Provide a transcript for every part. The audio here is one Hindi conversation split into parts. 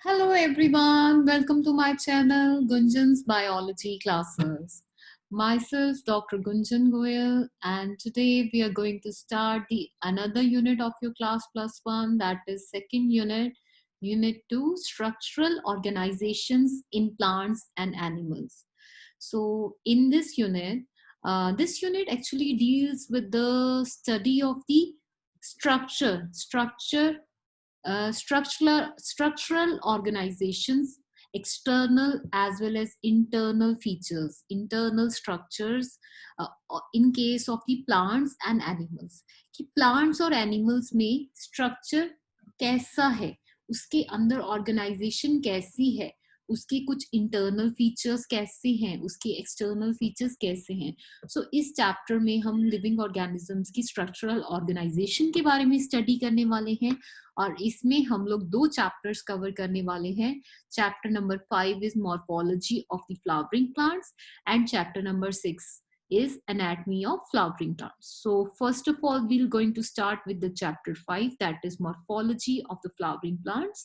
Hello everyone, welcome to my channel Gunjan's Biology Classes. Myself Dr. Gunjan Goyal, and today we are going to start the another unit of your class plus one, that is second unit, unit 2, structural organizations in plants and animals. So in this unit actually deals with the study of the structural organizations, external as well as internal features, internal structures, in case of the plants and animals, कि plants और animals में structure कैसा है, उसके अंदर organization कैसी है, उसके कुछ इंटरनल फीचर्स कैसे हैं, उसके एक्सटर्नल फीचर्स कैसे हैं. सो इस चैप्टर में हम लिविंग ऑर्गेनिजम्स की स्ट्रक्चरल ऑर्गेनाइजेशन के बारे में स्टडी करने वाले हैं और इसमें हम लोग दो चैप्टर्स कवर करने वाले हैं. Chapter number 5 is morphology of the flowering plants and chapter number 6 is anatomy of flowering plants. So first of all, we're going to start with the chapter 5, that is morphology of the flowering plants.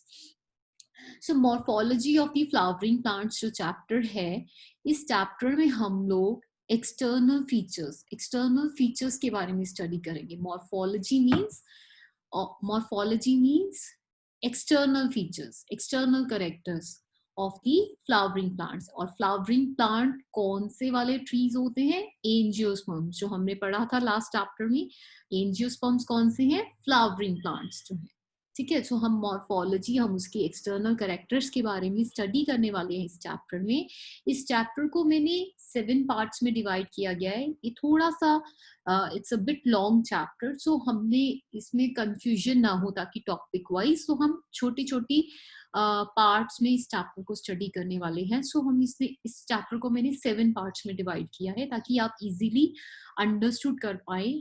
So morphology of the flowering plants जो chapter है, इस chapter में हम लोग external features के बारे में study करेंगे. Morphology means external features, external characters of the flowering plants. और flowering plant कौन से वाले trees होते हैं? Angiosperms, जो हमने पढ़ा था last chapter में. Angiosperms कौन से हैं? Flowering plants जो हैं. ठीक है. सो हम मॉर्फोलॉजी, हम उसके एक्सटर्नल कैरेक्टर्स के बारे में स्टडी करने वाले हैं इस चैप्टर में. इस चैप्टर को मैंने 7 पार्ट्स में डिवाइड किया गया है. ये थोड़ा सा it's a bit long chapter, so हमने इसमें कंफ्यूजन ना हो ताकि टॉपिक वाइज, तो हम छोटी छोटी पार्ट्स में इस चैप्टर को स्टडी करने वाले हैं. सो हम इस चैप्टर को मैंने 7 पार्ट्स में डिवाइड किया है ताकि आप इजीली अंडरस्टूड कर पाए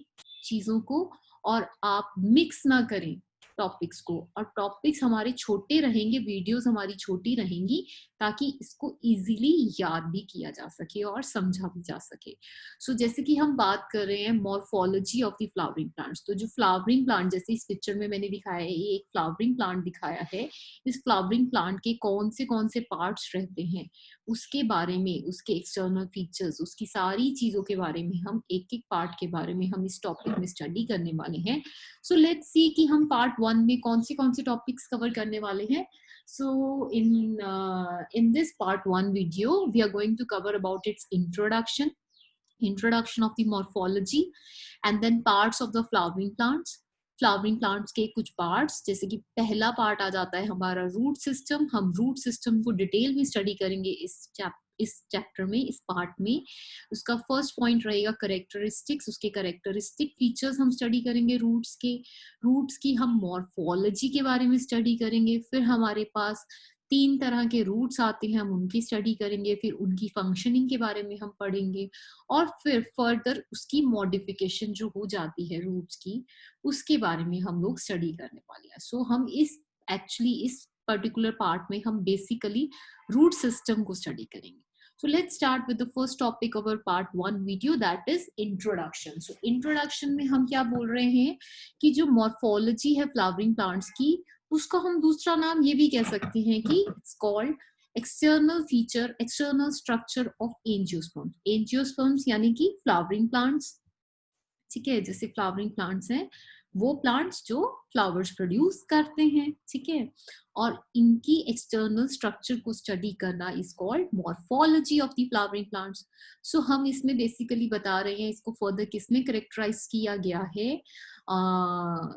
चीजों को और आप मिक्स ना करें टॉपिक्स को. और टॉपिक्स हमारे छोटे रहेंगे, वीडियोस हमारी छोटी रहेंगी ताकि इसको इजीली याद भी किया जा सके और समझा भी जा सके. सो जैसे कि हम बात कर रहे हैं morphology of the flowering plants, तो जो फ्लावरिंग प्लांट, जैसे इस पिक्चर में मैंने दिखाया है, ये एक फ्लावरिंग प्लांट दिखाया है. इस फ्लावरिंग प्लांट के कौन से पार्ट्स रहते हैं, उसके बारे में, उसके एक्सटर्नल फीचर्स, उसकी सारी चीजों के बारे में, हम एक एक पार्ट के बारे में हम इस टॉपिक में स्टडी करने वाले हैं. सो लेट्स सी कि हम पार्ट 1 में कौन से टॉपिक्स कवर करने वाले हैं. So in this part 1 video, we are going to cover about its introduction of the morphology, and then parts of the flowering plants के कुछ पार्ट्स, जैसे कि पहला पार्ट आ जाता है हमारा रूट सिस्टम. हम रूट सिस्टम को डिटेल में स्टडी करेंगे इस चैप्टर में, इस पार्ट में. उसका फर्स्ट पॉइंट रहेगा करेक्टरिस्टिक्स, उसके करेक्टरिस्टिक फीचर्स हम स्टडी करेंगे रूट्स की हम मॉर्फोलॉजी के बारे में स्टडी करेंगे. फिर हमारे पास 3 तरह के रूट्स आते हैं, हम उनकी स्टडी करेंगे. फिर उनकी फंक्शनिंग के बारे में हम पढ़ेंगे और फिर फर्दर उसकी मॉडिफिकेशन जो हो जाती है रूट्स की, उसके बारे में हम लोग स्टडी करने वाले हैं. सो हम इस पर्टिकुलर पार्ट में हम बेसिकली रूट सिस्टम को स्टडी करेंगे. So let's start with the first topic of our part 1 video, that is introduction. So introduction में हम क्या बोल रहे हैं कि जो morphology है flowering plants की, उसका हम दूसरा नाम ये भी कह सकते हैं कि it's called external structure of angiosperms. Angiosperms यानी कि flowering plants. ठीक है, जैसे फ्लावरिंग प्लांट्स हैं, वो प्लांट्स जो फ्लावर्स प्रोड्यूस करते हैं. ठीक है, और इनकी एक्सटर्नल स्ट्रक्चर को स्टडी करना is called morphology of the flowering plants. So हम इसमें बेसिकली बता रहे हैं इसको फर्दर किसमें करेक्टराइज किया गया है.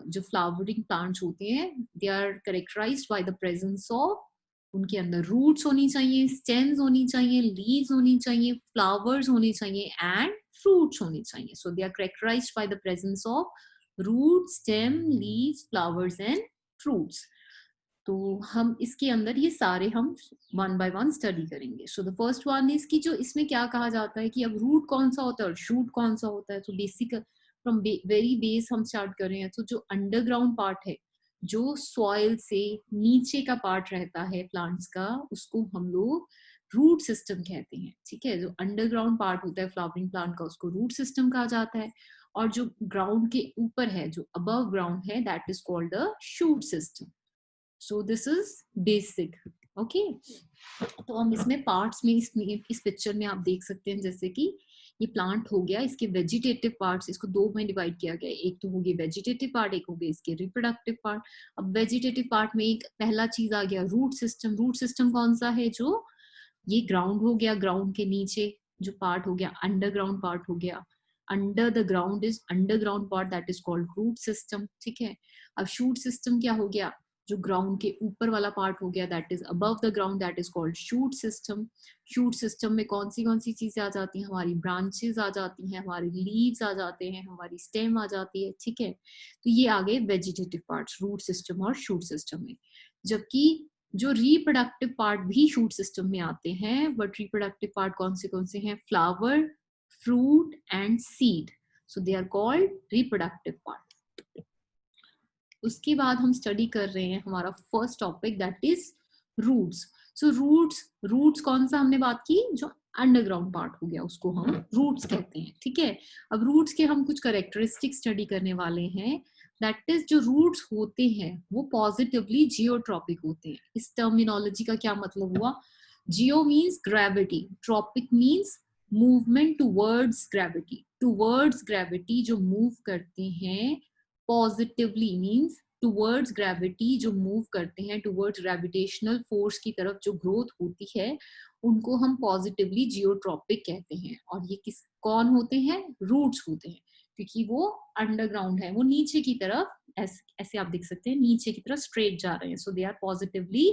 जो फ्लावरिंग प्लांट्स होते हैं, they are characterised by the presence of, उनके अंदर रूट्स होनी चाहिए, स्टेम्स होनी चाहिए, लीव्स होनी चाहिए, फ्लावर्स होने चाहिए एंड fruits होनी चाहिए. So they are characterized by the presence of root, stem, leaves, flowers and fruits. तो हम इसके अंदर ये सारे हम वन बाय वन स्टडी करेंगे. So the first one is कि जो इसमें क्या कहा जाता है कि अब रूट कौन सा होता है और शूट कौन सा होता है. तो बेसिक फ्रॉम वेरी बेस हम स्टार्ट कर रहे हैं. तो जो अंडरग्राउंड पार्ट है, जो सॉइल से नीचे का पार्ट रहता है प्लांट्स का, उसको हम लोग रूट सिस्टम कहते हैं. ठीक है, जो अंडरग्राउंड पार्ट होता है फ्लावरिंग प्लांट का, उसको रूट सिस्टम कहा जाता है. और जो ग्राउंड के ऊपर है, जो अबव ग्राउंड है, that is called the shoot system. So this is basic. Okay, तो हम इसमें पार्ट्स में इस पिक्चर में आप देख सकते हैं जैसे कि ये प्लांट हो गया, इसके वेजिटेटिव पार्ट्स, इसको दो में डिवाइड किया गया है, एक तो हो गया वेजिटेटिव पार्ट, एक हो गया इसके रिप्रोडक्टिव पार्ट। अब वेजिटेटिव पार्ट में एक पहला चीज आ गया रूट सिस्टम। रूट सिस्टम कौन सा है? जो ये ग्राउंड हो गया, ग्राउंड के नीचे जो पार्ट हो गया अंडरग्राउंड पार्ट हो गया, under the ground is underground part, that is called root system. ठीक है, अब शूट सिस्टम क्या हो गया? जो ग्राउंड के ऊपर वाला पार्ट हो गया, that is above the ground, that is called shoot system. Shoot system में कौन सी चीजें आ जाती हैं? हमारी ब्रांचेस आ जाती हैं, हमारी लीव्स आ जाते हैं, हमारी स्टेम आ जाती है। ठीक है, तो ये आ गए वेजिटेटिव पार्ट्स रूट सिस्टम और शूट सिस्टम में। जबकि जो रिप्रोडक्टिव पार्ट भी शूट सिस्टम में आते हैं, बट रिप्रोडक्टिव पार्ट कौन से हैं? Flower, fruit and seed, so they are called reproductive part. उसके बाद हम स्टडी कर रहे हैं हमारा first topic, that is roots. So roots कौन सा हमने बात की? जो अंडरग्राउंड पार्ट हो गया उसको हम रूट्स कहते हैं। ठीक है, अब रूट्स के हम कुछ कैरेक्टरिस्टिक स्टडी करने वाले हैं। दैट इज जो रूट्स होते हैं वो पॉजिटिवली जियोट्रॉपिक होते हैं। इस टर्मिनोलॉजी का क्या मतलब हुआ? Geo means gravity, tropic means movement towards gravity. Towards gravity जो मूव करते हैं, पॉजिटिवली मीन्स टूवर्ड्स ग्रेविटी जो मूव करते हैं, टूवर्ड्स ग्रेविटेशनल फोर्स की तरफ जो ग्रोथ होती है, उनको हम पॉजिटिवली जियोट्रॉपिक कहते हैं। और ये कौन होते हैं? रूट्स होते हैं, क्योंकि वो अंडरग्राउंड है, वो नीचे की तरफ ऐसे आप देख सकते हैं नीचे की तरफ स्ट्रेट जा रहे हैं, so they are positively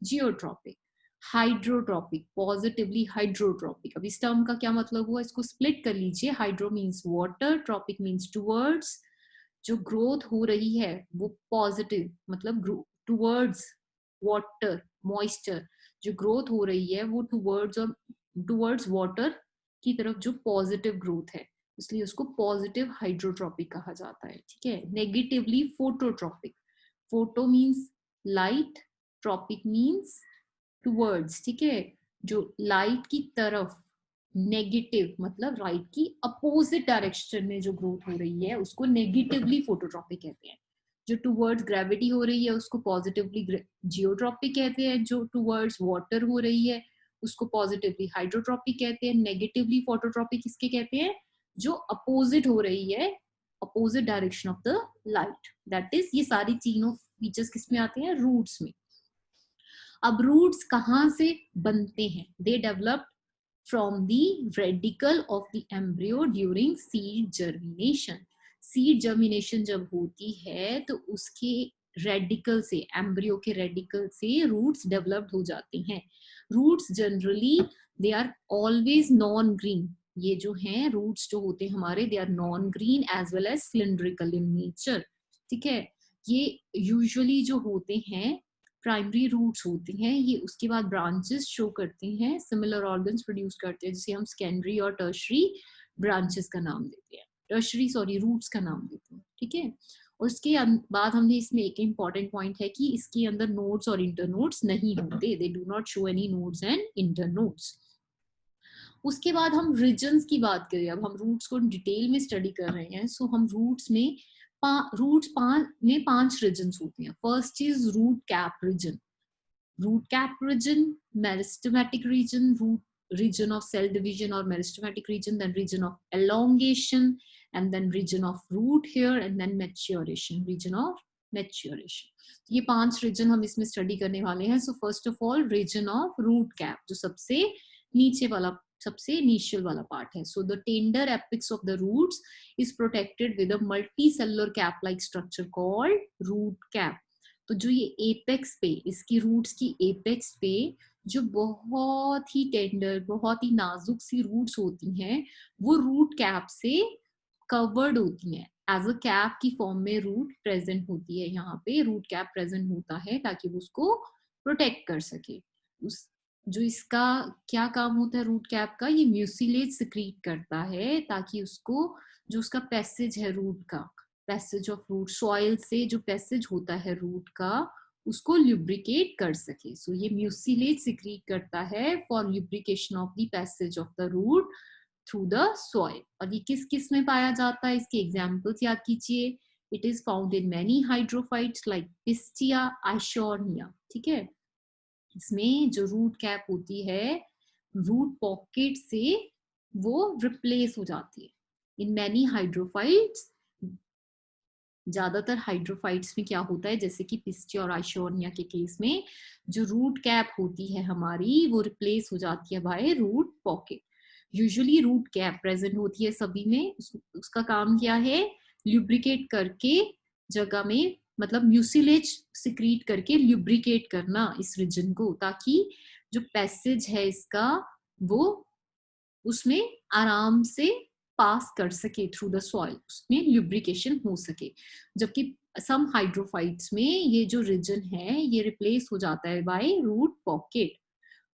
geotropic. Hydrotropic, positively hydrotropic. अब इस टर्म का क्या मतलब हुआ? इसको स्प्लिट कर लीजिए। Hydro means water, tropic means towards. जो ग्रोथ हो रही है वो पॉजिटिव, मतलब टूवर्ड्स वाटर, मॉइस्चर, जो ग्रोथ हो रही है वो टूवर्ड्स वाटर की तरफ जो पॉजिटिव ग्रोथ है, इसलिए उसको पॉजिटिव हाइड्रोट्रॉपिक कहा जाता है। ठीक है, negatively phototropic. Photo means light, tropic means towards. ठीक है, जो लाइट की तरफ, नेगेटिव मतलब राइट की अपोजिट डायरेक्शन में जो ग्रोथ हो रही है उसको नेगेटिवली फोटोट्रॉपिक कहते हैं। जो टूवर्ड्स ग्रेविटी हो रही है उसको पॉजिटिवली जियोट्रॉपिक कहते हैं। जो टूवर्ड्स वाटर हो रही है उसको पॉजिटिवली हाइड्रोट्रॉपिक कहते हैं। नेगेटिवली फोटोट्रॉपिक किसके कहते हैं? जो अपोजिट हो रही है, opposite direction of the light, that is. ये सारी तीनों फीचर्स किसमें आते हैं? रूट्स में। अब रूट्स कहाँ से बनते हैं? They develop from the radicle of the embryo during seed germination. Seed germination जब होती है तो उसके रेडिकल से, एम्ब्रियो के रेडिकल से रूट्स डेवलप्ड हो जाते हैं। Roots generally they are always non green. ये जो हैं रूट्स जो होते हैं हमारे, they are non green as well as cylindrical in nature. ठीक है, ये यूजुअली जो होते हैं प्राइमरी रूट्स होती हैं, ये उसके बाद ब्रांचेस शो करती हैं, सिमिलर ऑर्गन्स प्रोड्यूस करते हैं, जिसे हम सेकेंडरी और टर्शरी ब्रांचेस का नाम देते हैं, रूट्स का नाम देते हैं। ठीक है, और उसके बाद हमने इसमें एक इम्पॉर्टेंट पॉइंट है कि इसके अंदर नोड्स और इंटरनोड्स नहीं होते, they do not show any nodes and internodes. उसके बाद हम रीजन्स की बात करें, अब हम रूट्स को डिटेल में स्टडी कर रहे हैं, सो हम रूट्स में पांच रीजन्स होते हैं। First is root cap region. Root cap region, meristematic region, root region of cell division और meristematic region, then region of elongation, and then region of root hair, and then maturation, region of maturation. ये 5 रीजन हम इसमें स्टडी करने वाले हैं। So first of all region of root cap, जो सबसे नीचे वाला, सबसे इनिशियल वाला पार्ट है। So the tender apex of the roots is protected with a multicellular cap like structure called root cap. तो जो ये एपेक्स पे, इसकी रूट्स की एपेक्स पे जो बहुत ही टेंडर, बहुत ही नाजुक सी रूट्स होती हैं, वो रूट कैप से कवर्ड होती हैं। एज अ कैप की फॉर्म में रूट प्रेजेंट होती है, यहाँ पे रूट कैप प्रेजेंट होता है ताकि वो उसको प्रोटेक्ट कर सके। उस जो इसका क्या काम होता है रूट कैप का? ये म्यूसिलेज सिक्रीट करता है ताकि उसको, जो उसका पैसेज है रूट का, पैसेज ऑफ रूट, सॉइल से जो पैसेज होता है रूट का, उसको ल्यूब्रिकेट कर सके। सो ये म्यूसिलेज सिक्रीट करता है for lubrication of the passage of the root through the soil. और ये किस किस में पाया जाता है? इसके एग्जाम्पल्स याद कीजिए। It is found in many hydrophytes like Pistia Eichhornia. ठीक है, इसमें जो रूट कैप होती है रूट पॉकेट से वो रिप्लेस हो जाती है इन मैनी हाइड्रोफाइट्स। ज्यादातर हाइड्रोफाइट्स में क्या होता है, जैसे कि पिस्टिया और आइशोर्निया के केस में जो रूट कैप होती है हमारी वो रिप्लेस हो जाती है by root pocket. Usually root cap present होती है सभी में। उसका काम क्या है, ल्यूब्रिकेट करके जगह में, मतलब म्यूसिलेज सिक्रीट करके ल्यूब्रिकेट करना इस रीजन को, ताकि जो पैसेज है इसका वो उसमें आराम से पास कर सके थ्रू द सॉइल, उसमें ल्यूब्रिकेशन हो सके। जबकि सम हाइड्रोफाइट्स में ये जो रीजन है ये रिप्लेस हो जाता है बाय रूट पॉकेट।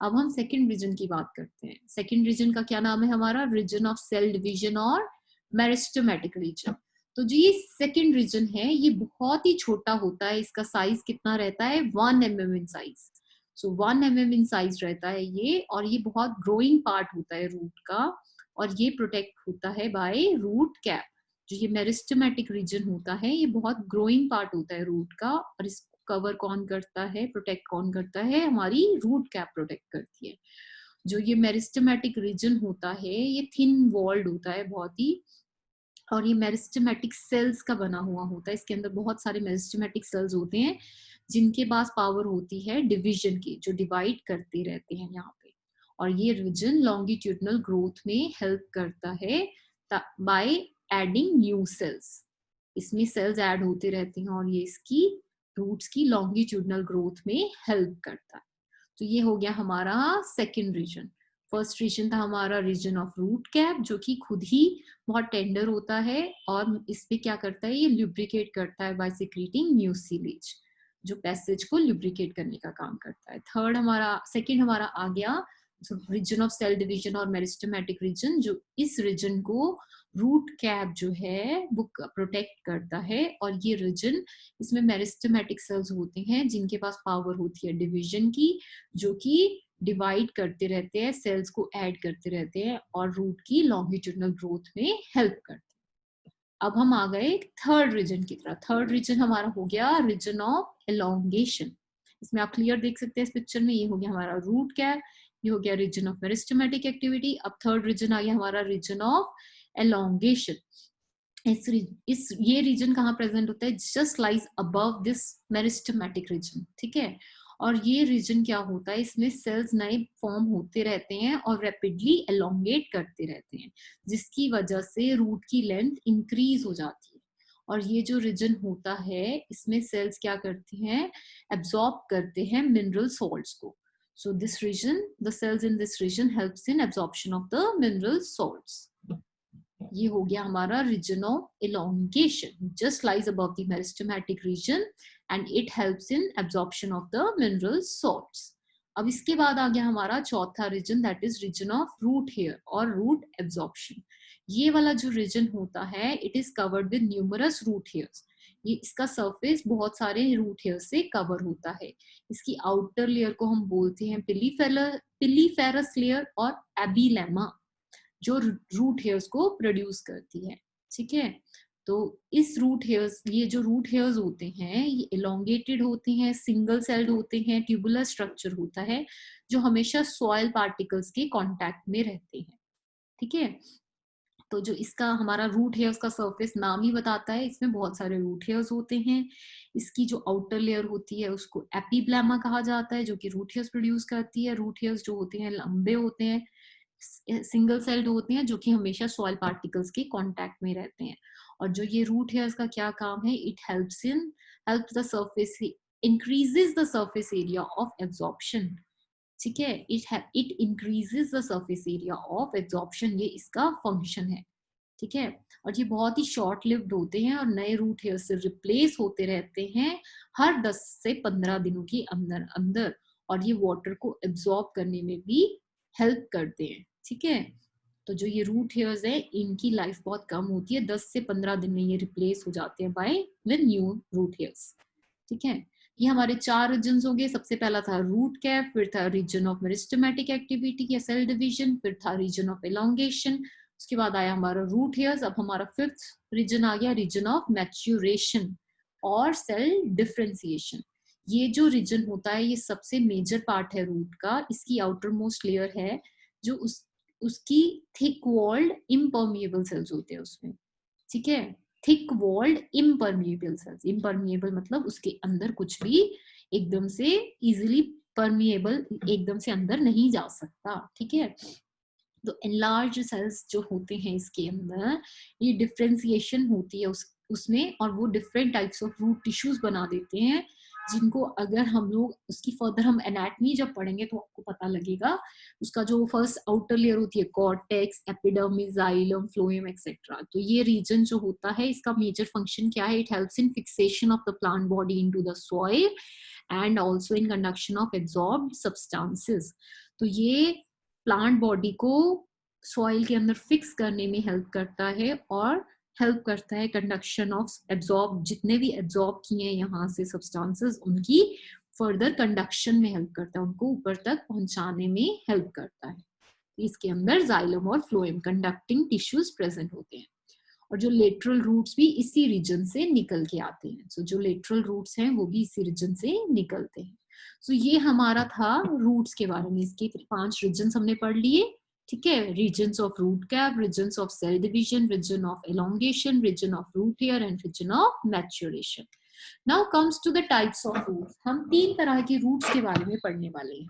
अब हम सेकंड रीजन की बात करते हैं। सेकंड रीजन का क्या नाम है हमारा, रीजन ऑफ सेल डिवीजन और मेरिस्टेमेटिक रीजन। तो जो ये सेकंड रीजन है ये बहुत ही छोटा होता है, इसका साइज कितना रहता है 1 mm in size. So 1 mm in size रहता है ये, और ये बहुत ग्रोइंग पार्ट होता है रूट का, और ये प्रोटेक्ट होता है बाय रूट कैप। जो ये मेरिस्टेमेटिक रीजन होता है ये बहुत ग्रोइंग पार्ट होता है रूट का, और इसको कवर कौन करता है, प्रोटेक्ट कौन करता है, हमारी रूट कैप प्रोटेक्ट करती है। जो ये मेरिस्टेमेटिक रीजन होता है ये थिन वॉल्ड होता है बहुत ही, और ये मेरिस्टेमेटिक सेल्स का बना हुआ होता है। इसके अंदर बहुत सारे मेरिस्टेमेटिक सेल्स होते हैं जिनके पास पावर होती है डिवीजन की, जो डिवाइड करते रहते हैं यहाँ पे। और ये रीजन लॉन्गिट्यूडनल ग्रोथ में हेल्प करता है बाय एडिंग न्यू सेल्स। इसमें सेल्स ऐड होते रहते हैं और ये इसकी रूट्स की लॉन्गिट्यूडनल ग्रोथ में हेल्प करता है। तो ये हो गया हमारा सेकंड रीजन। फर्स्ट रीजन था हमारा रीजन ऑफ रूट कैप, जो कि खुद ही बहुत टेंडर होता है और इस पे क्या करता है, ये ल्यूब्रिकेट करता है बाय सिक्रीटिंग म्यूसिलेज, जो पैसेज को ल्यूब्रिकेट करने का काम करता है। थर्ड हमारा, सेकंड हमारा आ गया रीजन ऑफ सेल डिवीजन और मेरिस्टेमेटिक रीजन, जो इस रीजन को रूट कैप जो है वो प्रोटेक्ट करता है। और ये रीजन, इसमें मेरिस्टेमेटिक सेल्स होते हैं जिनके पास पावर होती है डिवीजन की, जो कि डिवाइड करते रहते हैं, सेल्स को ऐड करते रहते हैं और रूट की लॉन्गिट्यूडनल ग्रोथ में हेल्प करते हैं। अब हम आ गए थर्ड रीजन की तरफ। थर्ड रीजन हमारा हो गया रीजन ऑफ एलोंगेशन। इसमें आप क्लियर देख सकते हैं इस पिक्चर में, ये हो गया हमारा रूट कैप, ये हो गया रीजन ऑफ मेरिस्टेमेटिक एक्टिविटी। अब थर्ड रीजन आ गया हमारा रीजन ऑफ एलोंगेशन। इस ये रीजन कहाँ प्रेजेंट होता है, just lies above this meristematic reason. ठीक है, और ये रीजन क्या होता है, इसमें सेल्स नए फॉर्म होते रहते हैं और रैपिडली एलोंगेट करते रहते हैं, जिसकी वजह से रूट की लेंथ इंक्रीज हो जाती है। और ये जो रीजन होता है इसमें सेल्स क्या करते हैं, एब्सॉर्ब करते हैं मिनरल सॉल्ट्स को। So this region, the cells in this region helps in absorption of the mineral salts. ये हो गया हमारा region of elongation, just lies above the meristematic region and it helps in absorption of the mineral salts. अब इसके बाद आ गया हमारा चौथा region, that is region of root hair और रूट एब्जॉर्प्शन। ये वाला जो रीजन होता है it is covered with numerous root hairs. ये इसका सरफेस बहुत सारे रूट हेयर से कवर होता है। इसकी आउटर लेयर को हम बोलते हैं पिलीफेरस लेयर और एबिलेमा, जो रूट हेयर्स को प्रोड्यूस करती है। ठीक है, तो इस रूट हेयर्स, ये जो रूट हेयर्स होते हैं ये एलोंगेटेड होते हैं, सिंगल सेल्ड होते हैं, ट्यूबुलर स्ट्रक्चर होता है, जो हमेशा सॉइल पार्टिकल्स के कांटेक्ट में रहते हैं। ठीक है, तो जो इसका हमारा रूट हेयर्स का सरफेस नाम ही बताता है, इसमें बहुत सारे रूट हेयर्स होते हैं। इसकी जो आउटर लेयर होती है उसको एपिब्लेमा कहा जाता है, जो कि रूट हेयर्स प्रोड्यूस करती है। रूट हेयर्स जो होते हैं लंबे होते हैं, सिंगल सेल्ड होते हैं, जो कि हमेशा सॉइल पार्टिकल्स के कांटेक्ट में रहते हैं। और जो ये रूट हेयर्स का क्या काम है, it helps the surface, increases the surface area of absorption. ठीक है, it increases the surface area of absorption, ये इसका फंक्शन है। ठीक है, और ये बहुत ही शॉर्ट लिव्ड होते हैं और नए रूट हेयर से रिप्लेस होते रहते हैं हर 10 से 15 दिनों के अंदर अंदर, और ये वाटर को एब्जॉर्ब करने में भी हेल्प करते हैं। ठीक है, तो जो ये रूट हेयर्स है इनकी लाइफ बहुत कम होती है, 10 से 15 दिन में ये रिप्लेस हो जाते हैं by with new root hairs. ठीक है, ये हमारे 4 रीजन हो गए। सबसे पहला था रूट कैप, फिर था रीजन ऑफ मेरिस्टेमेटिक एक्टिविटी या सेल डिवीजन, फिर था रीजन ऑफ एलोंगेशन, उसके बाद आया हमारा रूट हेयर्स। अब हमारा फिफ्थ रीजन आ गया, रीजन ऑफ मैच्योरेशन और सेल डिफरेंशिएशन। ये जो रीजन होता है ये सबसे मेजर पार्ट है रूट का। इसकी आउटर मोस्ट लेयर है जो उसकी थिक वॉल्ड इम्परमिएबल सेल्स होते हैं उसमें, ठीक है। Thick walled impermeable cells, impermeable मतलब उसके अंदर कुछ भी एकदम से इजिली परमिएबल एकदम से अंदर नहीं जा सकता, ठीक है। तो एनलार्ज सेल्स जो होते हैं इसके अंदर, ये डिफरेंशिएशन होती है उसमें, और वो different types of root tissues बना देते हैं, जिनको अगर हम लोग उसकी फर्दर हम एनाटमी जब पढ़ेंगे तो आपको पता लगेगा। उसका जो फर्स्ट आउटर लेयर होती है cortex, epidermis, xylem, phloem etcetera. तो ये रीजन जो होता है इसका मेजर फंक्शन क्या है, it helps in fixation of the plant body into the soil and also in conduction of absorbed substances. तो ये प्लांट बॉडी को सॉइल के अंदर फिक्स करने में हेल्प करता है और हेल्प करता है कंडक्शन ऑफ एब्जॉर्ब, जितने भी एब्जॉर्ब किए हैं यहाँ से सब्सटेंसेस उनकी फर्दर कंडक्शन में हेल्प करता है, उनको ऊपर तक पहुंचाने में हेल्प करता है। इसके अंदर जाइलम और फ्लोएम कंडक्टिंग टिश्यूज प्रेजेंट होते हैं, और जो लेटरल रूट्स भी इसी रीजन से निकल के आते हैं। सो जो लेटरल रूट्स हैं वो भी इसी रीजन से निकलते हैं। सो ये हमारा था रूट्स के बारे में। इसके 5 रीजन्स हमने पढ़ लिए, ठीक है। Regions of root cap, regions of cell division, region of elongation, region of root hair and region of maturation. Now comes to the types of roots. हम 3 तरह के रूट्स के बारे में पढ़ने वाले हैं।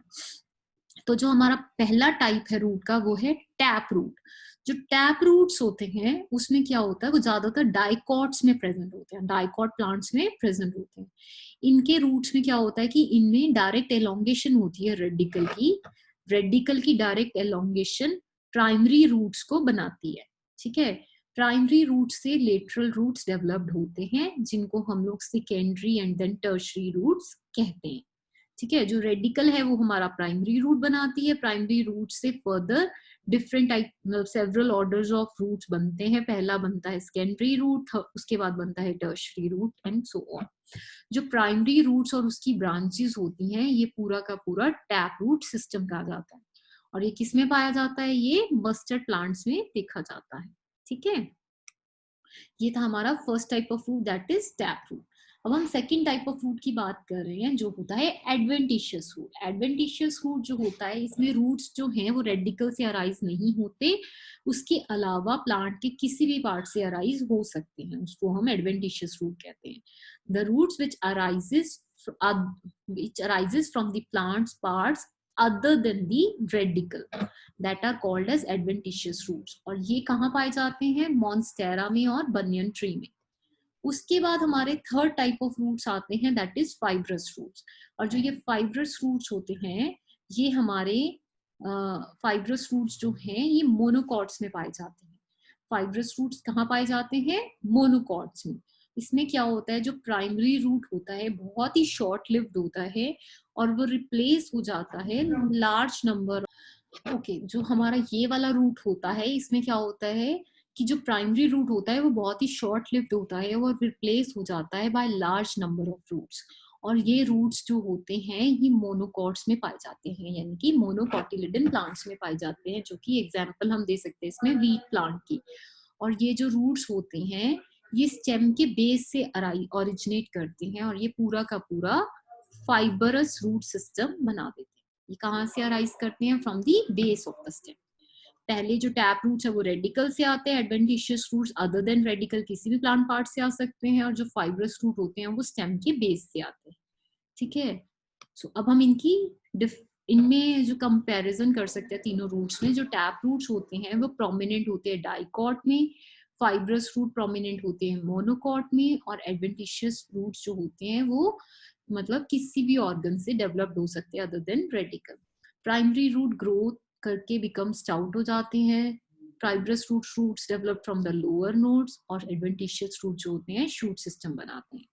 तो जो हमारा पहला टाइप है रूट का वो है टैप रूट। जो टैप रूट्स होते हैं उसमें क्या होता है, वो ज्यादातर डाइकॉट्स में प्रेजेंट होते हैं, डाइकॉट प्लांट्स में प्रेजेंट होते हैं। इनके रूट्स में क्या होता है कि इनमें डायरेक्ट एलोंगेशन होती है रेडिकल की। रेडिकल की डायरेक्ट एलोंगेशन प्राइमरी रूट्स को बनाती है, ठीक है। प्राइमरी रूट से लेटरल रूट्स डेवलप्ड होते हैं, जिनको हम लोग secondary and then tertiary roots कहते हैं, ठीक है। जो रेडिकल है वो हमारा प्राइमरी रूट बनाती है। प्राइमरी रूट से further different type several orders of roots बनते हैं। पहला बनता है सेकेंडरी रूट, उसके बाद बनता है tertiary root and so on. जो प्राइमरी रूट्स और उसकी ब्रांचेस होती हैं ये पूरा का पूरा टैप रूट सिस्टम कहा जाता है, और ये किसमें पाया जाता है, ये मस्टर्ड प्लांट्स में देखा जाता है, ठीक है। ये था हमारा first type of root, that is tap root. अब हम सेकंड टाइप ऑफ रूट की बात कर रहे हैं जो होता है एडवेंटिशियस रूट। एडवेंटिशियस रूट जो होता है इसमें रूट्स जो हैं वो रेडिकल से अराइज नहीं होते, उसके अलावा प्लांट के किसी भी पार्ट से अराइज हो सकते हैं, उसको हम एडवेंटिशियस रूट कहते हैं। The roots which arises from the plants parts other than the radical that are called as adventitious roots। और ये कहाँ पाए जाते हैं, मॉन्स्टेरा में और बनियन ट्री में। उसके बाद हमारे थर्ड टाइप ऑफ रूट्स आते हैं, दैट इज फाइब्रस रूट्स। और जो ये फाइब्रस रूट्स होते हैं ये हमारे फाइब्रस रूट्स जो हैं ये मोनोकॉट्स में पाए जाते हैं। फाइब्रस रूट्स कहाँ पाए जाते हैं, मोनोकॉट्स में। इसमें क्या होता है, जो प्राइमरी रूट होता है बहुत ही शॉर्ट लिव्ड होता है और वो रिप्लेस हो जाता है लार्ज नंबर। ओके, जो हमारा ये वाला रूट होता है इसमें क्या होता है कि जो प्राइमरी रूट होता है वो बहुत ही शॉर्ट लिव्ड होता है और रिप्लेस हो जाता है by large number of roots. और ये रूट्स जो होते हैं ये मोनोकॉट्स में पाए जाते हैं, यानी कि मोनोकॉटिलिडन प्लांट्स में पाए जाते हैं, जो कि एग्जांपल हम दे सकते हैं इसमें वीट प्लांट की। और ये जो रूट्स होते हैं ये स्टेम के बेस से ओरिजिनेट करते हैं और ये पूरा का पूरा फाइबरस रूट सिस्टम बना देते हैं। ये कहाँ से अराइज करते हैं, from the base of the stem. पहले जो टैप रूट्स है वो रेडिकल से आते हैं, adventitious roots other than radical किसी भी प्लांट पार्ट से आ सकते हैं, और जो फाइब्रस रूट होते हैं वो स्टेम के बेस से आते हैं, ठीक है। सो अब हम इनमें जो कंपैरिजन कर सकते हैं तीनों रूट्स में, जो टैप रूट्स होते हैं वो प्रोमिनेंट होते हैं डाइकॉट में, फाइब्रस रूट प्रोमिनेंट होते हैं मोनोकॉट में, और एडवेंटिशियस रूट्स जो होते हैं वो मतलब किसी भी ऑर्गन से डेवलप्ड हो सकते हैं other than radical. Primary root growth करके बिकम स्टाउट हो जाते हैं, fibrous roots develop from the lower nodes, और एडवेंटिशियस रूट जो होते हैं शूट सिस्टम बनाते हैं।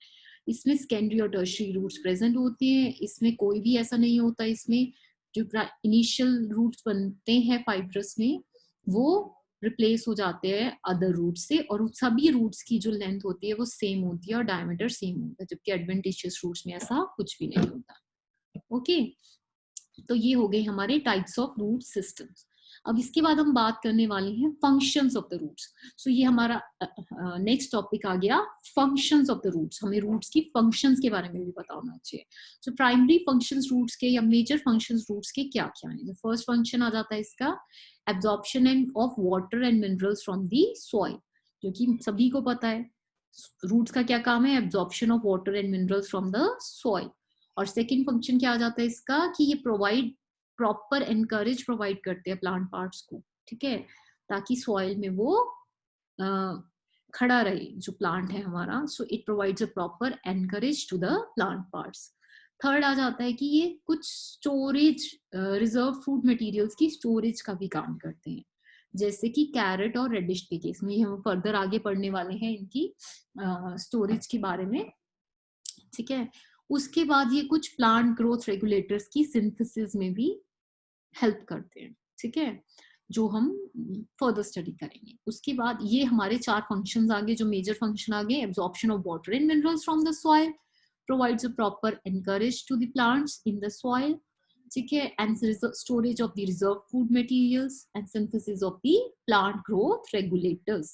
इसमें सेकेंडरी और टर्शियरी रूट्स प्रेजेंट होते हैं, इसमें कोई भी ऐसा नहीं होता। इसमें जो इनिशियल रूट्स बनते हैं फाइब्रस में वो रिप्लेस हो जाते हैं अदर रूट से, और सभी रूट्स की जो लेंथ होती है वो सेम होती है और डायमीटर सेम होता है, जबकि एडवेंटिशियस रूट्स में ऐसा कुछ भी नहीं होता। ओके, तो ये हो गए हमारे टाइप्स ऑफ रूट सिस्टम्स। अब इसके बाद हम बात करने वाले हैं फंक्शंस ऑफ द रूट्स। सो ये हमारा नेक्स्ट टॉपिक आ गया, फंक्शंस ऑफ द रूट्स। हमें रूट्स की फंक्शंस के बारे में भी पता होना चाहिए। सो प्राइमरी फंक्शंस रूट्स के या मेजर फंक्शंस रूट्स के क्या क्या है। फर्स्ट फंक्शन आ जाता है इसका absorption end of water and minerals from the soil, जो कि सभी को पता है। रूट्स का क्या काम है, absorption of water and minerals from the soil. और सेकेंड फंक्शन क्या आ जाता है इसका कि ये प्रोवाइड प्रॉपर एनकरेज प्रोवाइड करते हैं प्लांट पार्ट्स को, ठीक है, ताकि सॉइल में वो खड़ा रहे जो प्लांट है हमारा। So it provides a proper anchorage to the plant parts. Third आ जाता है कि ये कुछ स्टोरेज रिजर्व फूड मटेरियल्स की स्टोरेज का भी काम करते हैं, जैसे कि कैरेट और रेडिश के केस में। हम फर्दर आगे पढ़ने वाले हैं इनकी स्टोरेज के बारे में, ठीक है। उसके बाद ये कुछ प्लांट ग्रोथ रेगुलेटर्स की सिंथेसिस में भी हेल्प करते हैं, ठीक है, जो हम फर्दर स्टडी करेंगे। उसके बाद ये हमारे 4 फंक्शंस आगे, जो मेजर फंक्शन आगे, absorption of water and minerals from the soil, provides a proper anchorage to the plants in the soil, ठीक है, and storage of the reserve food materials and synthesis of the plant growth regulators.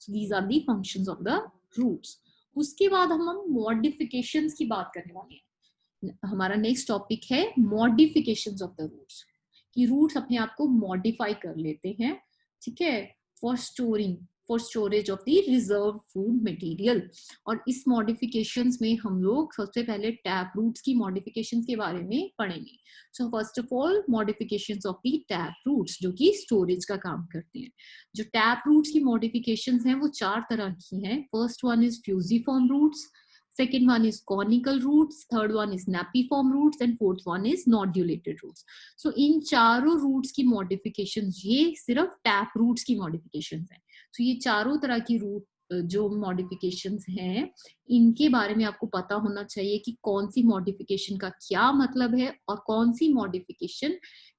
So these are the functions of the roots. उसके बाद हम मॉडिफिकेशंस की बात करने वाले हैं। हमारा नेक्स्ट टॉपिक है मॉडिफिकेशंस ऑफ द रूट्स, कि रूट्स अपने आप को मॉडिफाई कर लेते हैं, ठीक है, for storage of the reserve food material. और इस मॉडिफिकेशंस में हम लोग सबसे पहले टैप रूट्स की मॉडिफिकेशंस के बारे में पढ़ेंगे। So first of all modifications of the tap roots, जो कि स्टोरेज का काम करते हैं। जो टैप रूट्स की मॉडिफिकेशंस हैं वो 4 तरह की हैं। First one is fusiform roots, second one is conical roots, third one is napiform roots and fourth one is nodulated roots. So इन चारों roots की modifications, ये सिर्फ tap roots की modifications हैं। So ये चारों तरह की root जो modifications हैं, इनके बारे में आपको पता होना चाहिए कि कौन सी modification का क्या मतलब है और कौन सी modification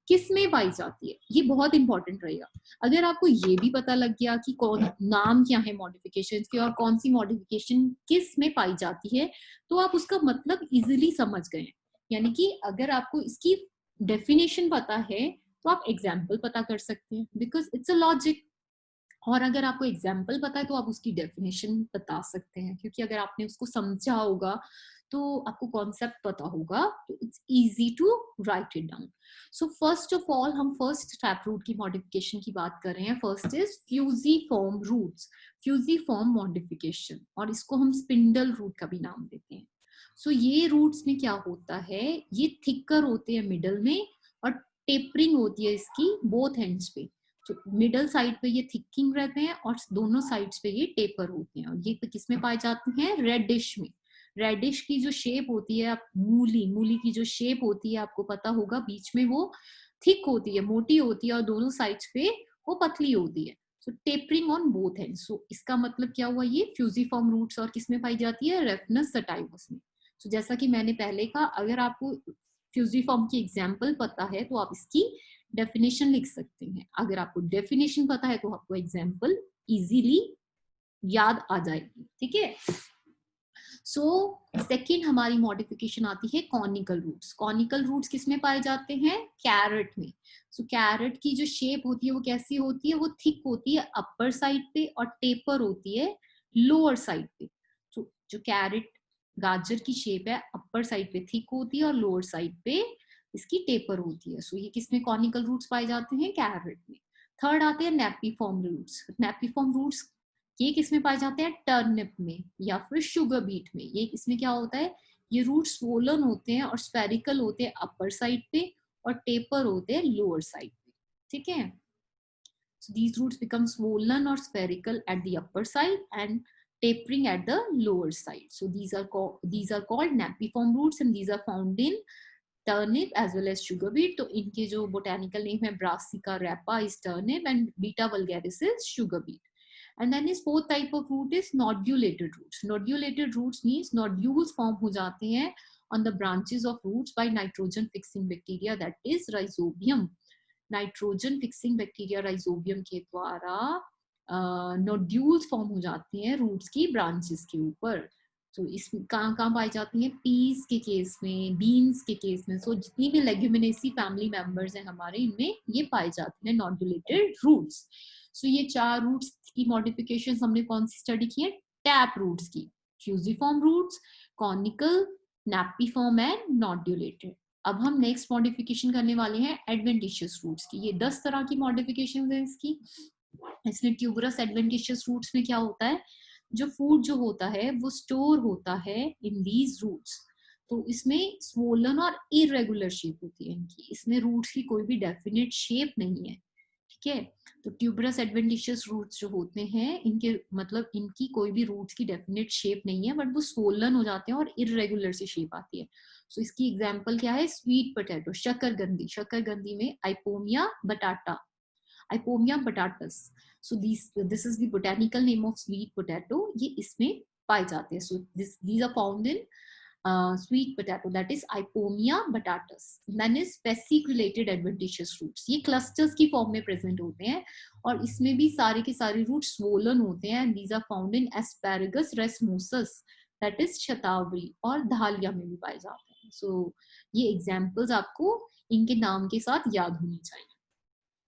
किस में पाई जाती है। ये बहुत इंपॉर्टेंट रहेगा। अगर आपको ये भी पता लग गया कि कौन नाम क्या है मॉडिफिकेशन के और कौन सी मॉडिफिकेशन किस में पाई जाती है, तो आप उसका मतलब इजीली समझ गए। यानी कि अगर आपको इसकी डेफिनेशन पता है तो आप एग्जाम्पल पता कर सकते हैं, बिकॉज इट्स अ लॉजिक। और अगर आपको एग्जाम्पल पता है तो आप उसकी डेफिनेशन बता सकते हैं, क्योंकि अगर आपने उसको समझा होगा तो आपको कॉन्सेप्ट पता होगा, तो it's easy to write it down. So first of all हम फर्स्ट टैप रूट की मॉडिफिकेशन की बात कर रहे हैं। First is fusiform roots, fusiform modification, और इसको हम स्पिंडल रूट का भी नाम देते हैं। सो ये रूट्स में क्या होता है, ये थिकर होते हैं मिडल में और टेपरिंग होती है इसकी बोथ एंड्स पे। तो मिडल साइड पे ये थिकिंग रहते हैं और दोनों साइड्स पे ये टेपर होते हैं। और ये किस में पाए जाते हैं, रेडिश में। रेडिश की जो शेप होती है, मूली की जो शेप होती है आपको पता होगा, बीच में वो थिक होती है, मोटी होती है, और दोनों साइड्स पे वो पतली होती है। सो टेपरिंग ऑन बोथ एंड। सो इसका मतलब क्या हुआ, ये फ्यूजिफॉर्म रूट्स और किसमें पाई जाती है, रेफनस सटाइवस में। सो जैसा कि मैंने पहले कहा, अगर आपको फ्यूजिफॉर्म की एग्जाम्पल पता है तो आप इसकी डेफिनेशन लिख सकते हैं। अगर आपको डेफिनेशन पता है तो आपको एग्जाम्पल इजीली याद आ जाएगी, ठीक है। सो सेकेंड हमारी मॉडिफिकेशन आती है कॉनिकल रूट्स। कॉनिकल रूट्स किसमें पाए जाते हैं, कैरेट में। सो कैरेट की जो शेप होती है वो कैसी होती है, वो थिक होती है अपर साइड पे और टेपर होती है लोअर साइड पे। तो जो कैरेट गाजर की शेप है, अपर साइड पे थिक होती है और लोअर साइड पे इसकी टेपर होती है। सो ये किसमें कॉनिकल रूट्स पाए जाते हैं, कैरेट में। थर्ड आते हैं नेपिफॉर्म रूट्स। नेपिफॉर्म रूट्स ये किसमें पाए जाते हैं, टर्निप में या फिर शुगर बीट में। ये इसमें क्या होता है, ये रूट स्वोलन होते हैं और स्फेरिकल होते हैं अपर साइड पे और टेपर होते हैं लोअर साइड पे, ठीक है। So these roots become swollen or spherical at the upper side and tapering at the lower side. So these are called napiform roots and these are found in turnip as well as sugar beet. तो इनके जो botanical name है, Brassica rapa is turnip and Beta vulgaris is sugar beet. And then is fourth type of root is nodulated roots. Nodulated roots means nodules form हो जाते हैं on the branches of roots by nitrogen fixing bacteria, that is rhizobium. Nitrogen fixing bacteria rhizobium के द्वारा नोड्यूल्स फॉर्म हो जाते हैं रूट्स की ब्रांचेस के ऊपर। तो इस कहाँ कहाँ पाई जाती हैं, पीस के केस में, बीन्स के केस में। सो जितनी भी लेग्यूमिनेसी फैमिली मेंबर्स हैं हमारे, इनमें ये पाई जाती हैं नॉड्यूलेटेड रूट्स। सो ये 4 रूट्स की मॉडिफिकेशन हमने कौन सी स्टडी की है, टैप रूट्स की, fusiform roots, conical, napiform and noduleated. अब हम नेक्स्ट मॉडिफिकेशन करने वाले हैं एडवेंटिशियस रूट्स की। ये 10 तरह की मॉडिफिकेशन है इसकी। इसमें ट्यूबरस एडवेंटिशियस रूट्स में क्या होता है, जो फूड जो होता है वो स्टोर होता है इन दीज रूट्स। तो इसमें स्वोलन और इरेगुलर शेप होती है इनकी, इसमें रूट्स की कोई भी डेफिनेट शेप नहीं है, ठीक है। तो ट्यूबरस एडवेंटिशियस रूट्स जो होते हैं, इनके मतलब इनकी कोई भी रूट्स की डेफिनेट शेप नहीं है, बट वो स्वोलन हो जाते हैं और इरेगुलर सी शेप आती है। सो इसकी एग्जांपल क्या है, स्वीट पोटैटो, शकरकंदी, शकरकंदी में आइपोमिया बटाटा, Ipomia batatas. So this is the botanical name of sweet potato. ये इसमें पाए जाते हैं. So these are found in sweet potato, that is Ipomia batatas. Then is fasciculated adventitious roots. ये clusters की form में present होते हैं और इसमें भी सारे के सारे roots swollen होते हैं. And these are found in asparagus racemosus, that is शतावरी, और धालिया में भी पाए जाते हैं. So ये examples आपको इनके नाम के साथ याद होनी चाहिए.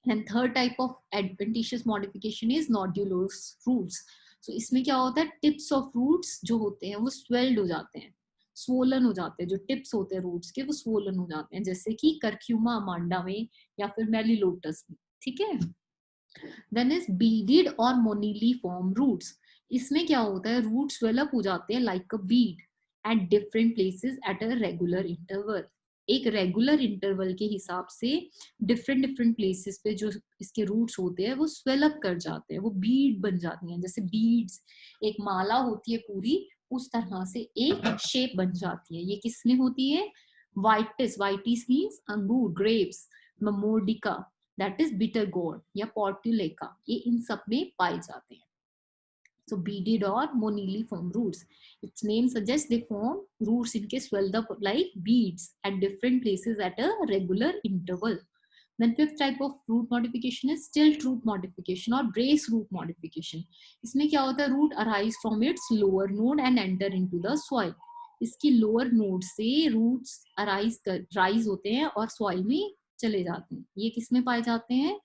And third type of adventitious modification is nodulous roots. So इसमें क्या होता है, tips of roots जो होते हैं वो swelled हो जाते हैं, swollen हो जाते हैं. जो tips होते हैं roots के वो swollen हो जाते हैं, जैसे कि curcuma amanda में या फिर melilotus में, ठीक है. Then is beaded or moniliform roots. इसमें क्या होता है, roots swell up हो जाते हैं like a bead at different places at a regular interval. एक रेगुलर इंटरवल के हिसाब से डिफरेंट प्लेसेस पे जो इसके रूट्स होते हैं वो स्वेल अप कर जाते हैं, वो बीड बन जाती हैं, जैसे बीड्स एक माला होती है पूरी, उस तरह से एक शेप बन जाती है. ये किसमें होती है, वाइटिस, वाइटिस मींस अंगूर, grapes, Momordica that is bitter gourd या पोर्टुलेका, ये इन सब में पाए जाते हैं. So beaded or moniliform roots. Its name suggests they form roots in case swelled up like beads at different places at a regular interval. Then fifth type of root modification is stilt root modification or brace root modification. इसमें क्या होता है, root arise from its lower node and enter into the soil. इसकी lower node से roots rise होते हैं और soil में चले जाते हैं. ये किसमें पाए जाते हैं,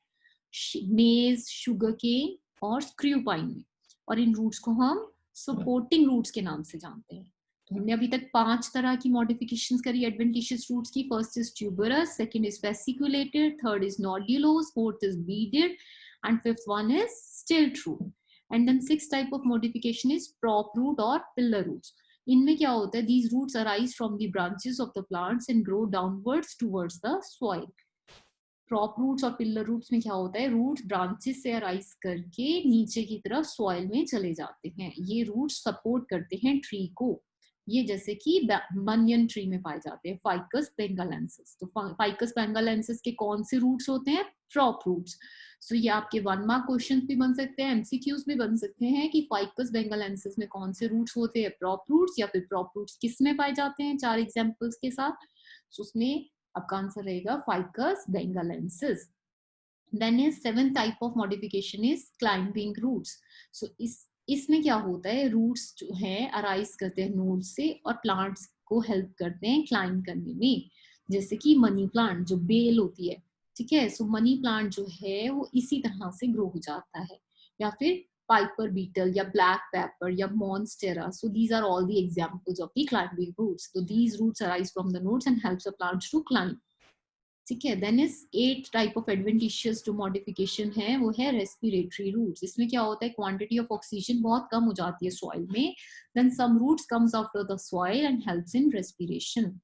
maize, sugarcane और screw pine में. और इन रूट्स को हम सपोर्टिंग रूट्स के नाम से जानते हैं. तो हमने अभी तक 5 तरह की मॉडिफिकेशंस करी एडवेंटिशियस रूट्स की. First is tuberous, second is fasciculated, third is nodulose, fourth is beaded and fifth one is stilt root. And then sixth type of modification is prop root or pillar roots. इनमें क्या होता है, these roots arise from the branches of the plants and grow downwards towards the soil. Prop roots और पिलर रूट्स में क्या होता है, रूट्स ब्रांचेस से अराइज करके नीचे की तरफ सॉइल में चले जाते हैं. ये रूट्स सपोर्ट करते हैं ट्री को. ये जैसे कि बनियन ट्री में पाए जाते हैं, फाइकस बेंगालेंसिस. तो फाइकस बेंगालेंसिस के कौन से रूट्स होते हैं, प्रॉप रूट्स. सो ये आपके 1 मार्क क्वेश्चन भी बन सकते हैं, एमसीक्यूज भी बन सकते हैं कि फाइकस बेंगालेंसिस में कौन से रूट्स होते हैं, प्रॉप रूट्स, या फिर प्रॉप रूट्स किस में पाए जाते हैं, 4 एग्जांपल्स के साथ. सो उसमें आपका आंसर रहेगा Ficus benghalensis. Then is 7th type of modification is climbing roots. So इसमें क्या होता है, रूट्स जो है अराइज करते हैं नोड से और प्लांट्स को हेल्प करते हैं क्लाइंब करने में. जैसे कि मनी प्लांट जो बेल होती है, ठीक है. सो मनी प्लांट जो है वो इसी तरह से ग्रो हो जाता है. या फिर Piper beetle या black pepper या monstera. So these are all the examples of the climbing roots. So these roots arise from the nodes and helps the plants to climb. ठीक है. Then is 8th type of adventitious to modification है, वो है respiratory roots. इसमें क्या होता है, quantity of oxygen बहुत कम हो जाती है soil में. Then some roots comes out of the soil and helps in respiration.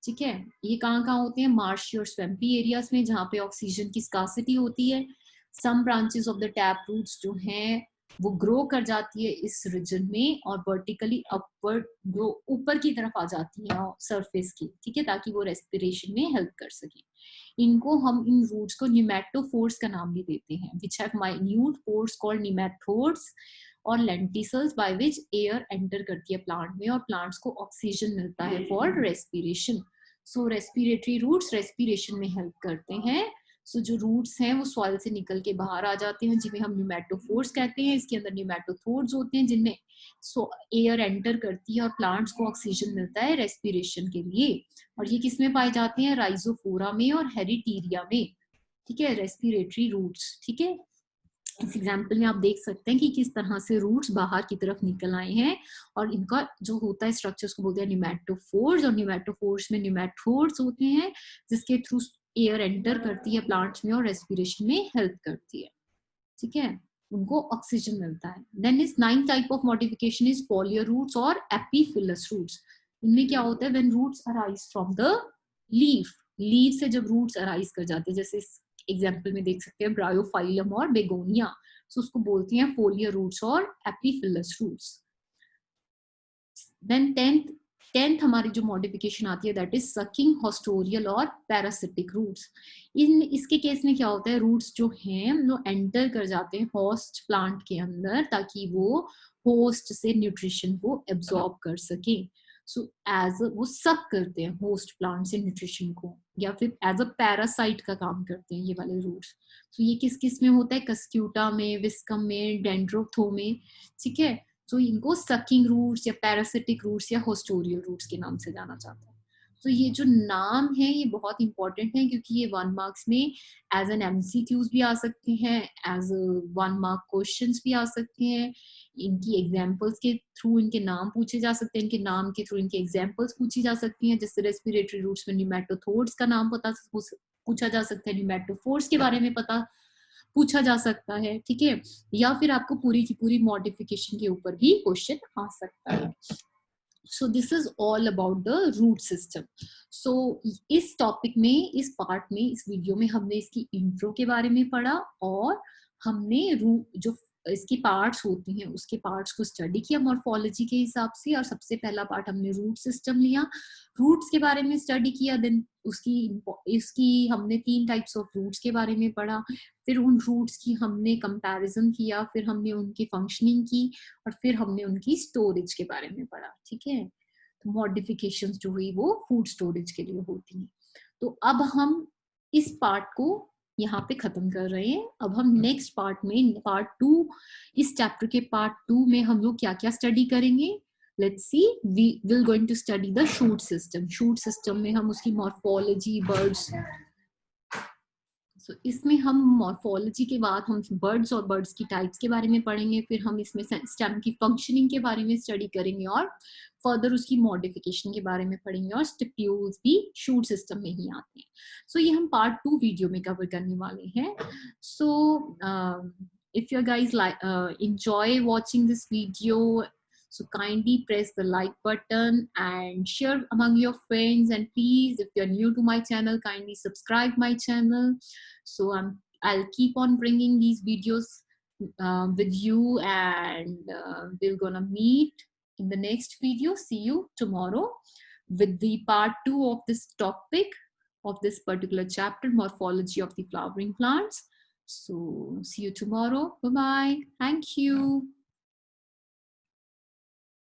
ठीक है. ये कहाँ होते हैं, marshy और swampy areas में जहाँ पे ऑक्सीजन की scarcity होती है. Some branches of the tap roots जो हैं वो ग्रो कर जाती है इस रीजन में और वर्टिकली अपवर्ड ग्रो ऊपर की तरफ आ जाती है सरफेस की, ठीक है, ताकि वो रेस्पिरेशन में हेल्प कर सके. इनको हम इन रूट्स को न्यूमेटोफोर्स का नाम भी देते हैं, which have minute pores called pneumatodes और lenticels by which air enter करती है प्लांट में और प्लांट्स को ऑक्सीजन मिलता है for respiration. So respiratory roots respiration में हेल्प करते हैं. सो जो रूट्स हैं वो सॉइल से निकल के बाहर आ जाते हैं, जिन्हें हम न्यूमेटोफोर्स कहते हैं। इसके अंदर न्यूमेटोथोर्स होते हैं जिनमें एयर एंटर करती है और प्लांट्स को ऑक्सीजन मिलता है रेस्पिरेशन के लिए। और ये किस में पाए जाते हैं? राइजोफोरा में और हेरिटीरिया में, ठीक है, रेस्पिरेटरी रूट्स। ठीक है, इस एग्जाम्पल में आप देख सकते हैं कि किस तरह से रूट्स बाहर की तरफ निकल आए हैं। और इनका जो होता है स्ट्रक्चर्स को बोलते हैं न्यूमेटोफोर्स, और न्यूमेटोफोर्स में न्यूमेटोड्स होते हैं जिसके थ्रू एयर एंटर करती है प्लांट्स में और रेस्पिरेशन में हेल्प करती है। ठीक है, उनको ऑक्सीजन मिलता है। Then is 9th type of modification is foliar roots और एपीफिलस रूट्स। इनमें क्या होता है? When roots arise from the leaf, leaf से जब रूट्स अराइज कर जाते हैं, जैसे इस एग्जाम्पल में देख सकते हैं ब्रायोफाइलम और बेगोनिया, सो उसको बोलते हैं फोलियर रूट्स और एपीफिलस रूट्स। देन टेंथ हमारी जो मॉडिफिकेशन आती है दैट इज सकिंग, हॉस्टोरियल और पैरासिटिक रूट्स। इसके केस में क्या होता है? रूट्स जो हैं वो एंटर कर जाते हैं होस्ट प्लांट के अंदर ताकि वो होस्ट से न्यूट्रिशन को एब्जॉर्ब कर सके। सो एज वो सक करते हैं होस्ट प्लांट से न्यूट्रिशन को, या फिर एज अ पैरासाइट का काम करते हैं ये वाले रूट्स। तो ये किस किस में होता है? कस्क्यूटा में, विस्कम में, डेंड्रोथो में। ठीक है, तो इनको सकिंग रूट्स या पैरासिटिक रूट्स या होस्टोरियल रूट्स के नाम से जाना जाता है। तो ये जो नाम है ये बहुत इंपॉर्टेंट है क्योंकि ये 1 मार्क्स में एज एन एमसीक्यूज भी आ सकते हैं, एज 1 मार्क क्वेश्चंस भी आ सकते हैं। इनकी एग्जांपल्स के थ्रू इनके नाम पूछे जा सकते हैं, इनके नाम के थ्रू इनके एग्जांपल्स पूछी जा सकती हैं। जैसे रेस्पिरेटरी रूट्स में न्यूमेटोथोर्स का नाम पूछा जा सकता है, न्यूमेटोफोर्स के बारे में पूछा जा सकता है। ठीक है, या फिर आपको पूरी की पूरी मॉडिफिकेशन के ऊपर भी क्वेश्चन आ सकता है। So this is all about the root system. So इस टॉपिक में, इस पार्ट में, इस वीडियो में हमने इसकी इंट्रो के बारे में पढ़ा और हमने जो इसकी पार्ट्स होती हैं उसके पार्ट्स को स्टडी किया मॉर्फोलॉजी के हिसाब से। और सबसे पहला पार्ट हमने रूट सिस्टम लिया, रूट्स के बारे में स्टडी किया। देन इसकी हमने 3 टाइप्स ऑफ रूट्स के बारे में पढ़ा, फिर उन रूट्स की हमने कंपैरिजन किया, फिर हमने उनकी फंक्शनिंग की और फिर हमने उनकी स्टोरेज के बारे में पढ़ा। ठीक है, तो मॉडिफिकेशंस जो हुई वो फूड स्टोरेज के लिए होती हैं। तो अब हम इस पार्ट को यहाँ पे खत्म कर रहे हैं। अब हम नेक्स्ट पार्ट में, पार्ट 2, इस चैप्टर के पार्ट 2 में हम लोग क्या क्या स्टडी करेंगे। Let's see, we will going to study the shoot system. Shoot system में हम उसकी मॉर्फोलॉजी, बर्ड्स, इसमें हम मॉर्फोलॉजी के बाद हम बर्ड्स और बर्ड्स की टाइप्स के बारे में पढ़ेंगे, फिर हम इसमें स्टेम की फंक्शनिंग के बारे में स्टडी करेंगे और फर्दर उसकी मॉडिफिकेशन के बारे में पढ़ेंगे। और स्टिप्यूल्स भी शूट सिस्टम में ही आते हैं। सो ये हम पार्ट 2 वीडियो में कवर करने वाले हैं। सो if you guys enjoy watching this video, so kindly press the like button and share among your friends, and please, if you're new to my channel, kindly subscribe my channel. So I'll keep on bringing these videos with you, and we're gonna meet in the next video. See you tomorrow with the part 2 of this topic, of this particular chapter, morphology of the flowering plants. So see you tomorrow. Bye bye. Thank you.